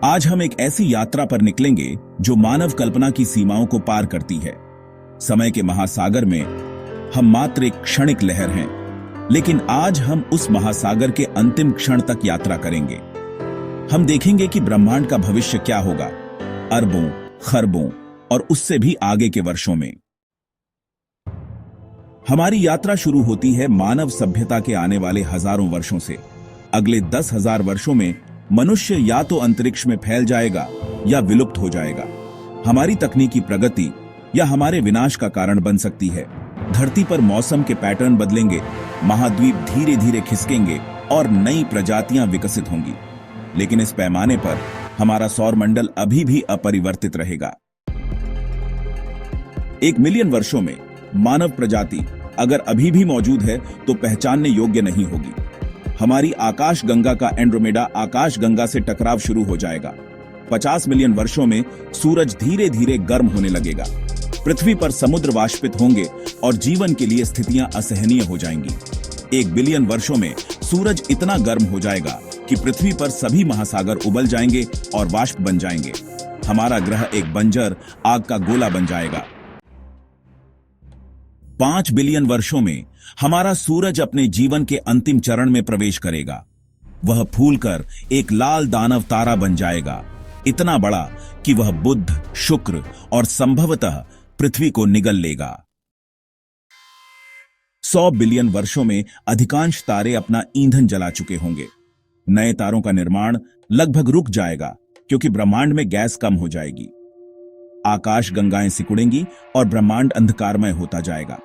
आज हम एक ऐसी यात्रा पर निकलेंगे जो मानव कल्पना की सीमाओं को पार करती है। समय के महासागर में हम मात्र एक क्षणिक लहर हैं, लेकिन आज हम उस महासागर के अंतिम क्षण तक यात्रा करेंगे। हम देखेंगे कि ब्रह्मांड का भविष्य क्या होगा, अरबों, खरबों और उससे भी आगे के वर्षों में। हमारी यात्रा शुरू होती है मानव सभ्यता के आने वाले हजारों वर्षों से। अगले 10,000 वर्षों में मनुष्य या तो अंतरिक्ष में फैल जाएगा या विलुप्त हो जाएगा। हमारी तकनीकी प्रगति या हमारे विनाश का कारण बन सकती है। धरती पर मौसम के पैटर्न बदलेंगे, महाद्वीप धीरे धीरे खिसकेंगे और नई प्रजातियां विकसित होंगी। लेकिन इस पैमाने पर हमारा सौरमंडल अभी भी अपरिवर्तित रहेगा। 1 मिलियन वर्षों में मानव प्रजाति अगर अभी भी मौजूद है तो पहचानने योग्य नहीं होगी। हमारी आकाश गंगा का एंड्रोमेडा आकाश गंगा से टकराव शुरू हो जाएगा। 50 मिलियन वर्षों में सूरज धीरे धीरे गर्म होने लगेगा। पृथ्वी पर समुद्र वाष्पित होंगे और जीवन के लिए स्थितियां असहनीय हो जाएंगी। 1 बिलियन वर्षों में सूरज इतना गर्म हो जाएगा कि पृथ्वी पर सभी महासागर उबल जाएंगे और वाष्प बन जाएंगे। हमारा ग्रह एक बंजर आग का गोला बन जाएगा। 5 बिलियन वर्षों में हमारा सूरज अपने जीवन के अंतिम चरण में प्रवेश करेगा। वह फूलकर एक लाल दानव तारा बन जाएगा, इतना बड़ा कि वह बुध, शुक्र और संभवतः पृथ्वी को निगल लेगा। 100 बिलियन वर्षों में अधिकांश तारे अपना ईंधन जला चुके होंगे। नए तारों का निर्माण लगभग रुक जाएगा क्योंकि ब्रह्मांड में गैस कम हो जाएगी। आकाश गंगाएं सिकुड़ेंगी और ब्रह्मांड अंधकारमय होता जाएगा।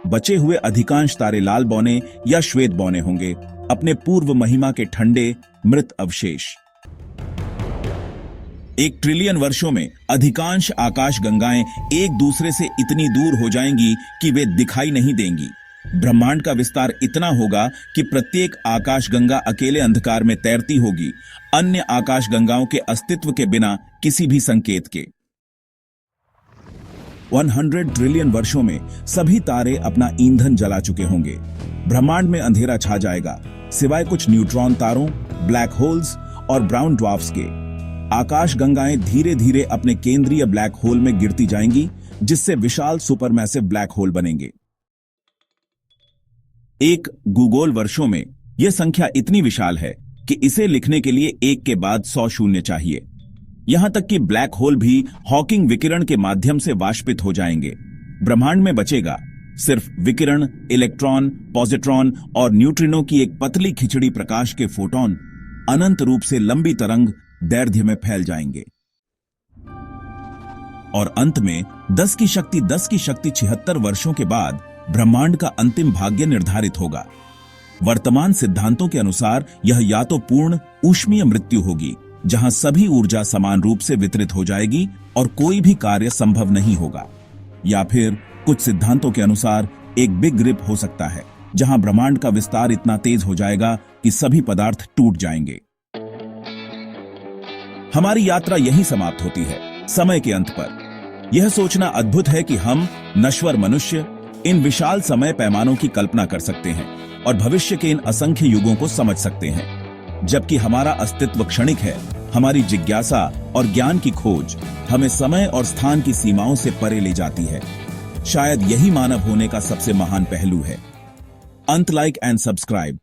बचे हुए अधिकांश तारे लाल बौने या श्वेत बौने होंगे, अपने पूर्व महिमा के ठंडे मृत अवशेष। 1 ट्रिलियन वर्षों में अधिकांश आकाश गंगाएं एक दूसरे से इतनी दूर हो जाएंगी कि वे दिखाई नहीं देंगी। ब्रह्मांड का विस्तार इतना होगा कि प्रत्येक आकाश गंगा अकेले अंधकार में तैरती होगी, अन्य आकाश गंगाओं के अस्तित्व के बिना किसी भी संकेत के। 100 ट्रिलियन वर्षों में सभी तारे अपना ईंधन जला चुके होंगे। ब्रह्मांड में अंधेरा छा जाएगा, सिवाय कुछ न्यूट्रॉन तारों, ब्लैक होल्स और ब्राउन ड्वार्फ्स के। आकाश गंगाएं धीरे धीरे अपने केंद्रीय ब्लैक होल में गिरती जाएंगी, जिससे विशाल सुपरमैसिव ब्लैक होल बनेंगे। 1 गूगोल वर्षों में यह संख्या इतनी विशाल है कि इसे लिखने के लिए 1 के बाद 100 शून्य चाहिए। यहां तक कि ब्लैक होल भी हॉकिंग विकिरण के माध्यम से वाष्पित हो जाएंगे। ब्रह्मांड में बचेगा सिर्फ विकिरण, इलेक्ट्रॉन, पॉजिट्रॉन और न्यूट्रिनो की एक पतली खिचड़ी प्रकाश के फोटॉन अनंत रूप से लंबी तरंग दैर्ध्य में फैल जाएंगे। और अंत में 10 की शक्ति 76 वर्षों के बाद ब्रह्मांड का अंतिम भाग्य निर्धारित होगा। वर्तमान सिद्धांतों के अनुसार यह या तो पूर्ण ऊष्मीय मृत्यु होगी, जहां सभी ऊर्जा समान रूप से वितरित हो जाएगी और कोई भी कार्य संभव नहीं होगा, या फिर कुछ सिद्धांतों के अनुसार एक बिग रिप हो सकता है, जहां ब्रह्मांड का विस्तार इतना तेज हो जाएगा कि सभी पदार्थ टूट जाएंगे। हमारी यात्रा यहीं समाप्त होती है, समय के अंत पर। यह सोचना अद्भुत है कि हम नश्वर मनुष्य इन विशाल समय पैमानों की कल्पना कर सकते हैं और भविष्य के इन असंख्य युगों को समझ सकते हैं। जबकि हमारा अस्तित्व क्षणिक है, हमारी जिज्ञासा और ज्ञान की खोज हमें समय और स्थान की सीमाओं से परे ले जाती है। शायद यही मानव होने का सबसे महान पहलू है। Like and subscribe.